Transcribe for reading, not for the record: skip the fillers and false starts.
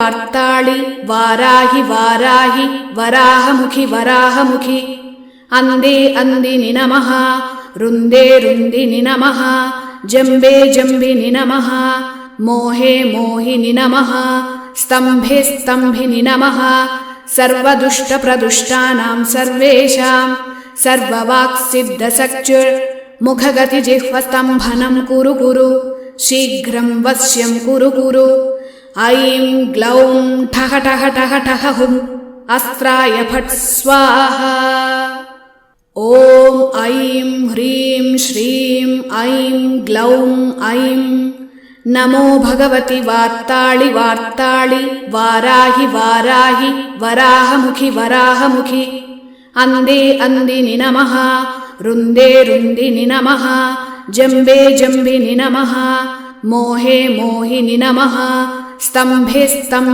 वार्ताळि वाराहि वाराहि वराहमुखि वराहमुखि अंदे अंदिनि नमः रुन्दे रुन्दिनि नमः जम्बे जम्बिनि नमः मोहे मोहिनि नमः स्तम्भे स्तम्भिनि नमः सर्वदुष्टप्रदुष्टानां सर्वेषां सर्ववाक्सिद्धसक्चुर्मुखगतिजिह्वस्तम्भनं कुरु कुरु शीघ्रं वश्यं कुरु कुरु ऐं ग्लौं ठः ठः ठः ठः हुं अस्त्राय फट् स्वाहा। ॐ ऐं ह्रीं श्रीं ऐं ग्लौं ऐं नमो भगवति वार्ताळि वार्ताळि वाराहि वाराहि वराहमुखि वराहमुखि अंदे अंदिनि नमः रुन्दे रुन्दिनि नमः जम्बे जम्बिनि नमः मोहे मोहिनि नमः स्तम्भे स्तम्भिनि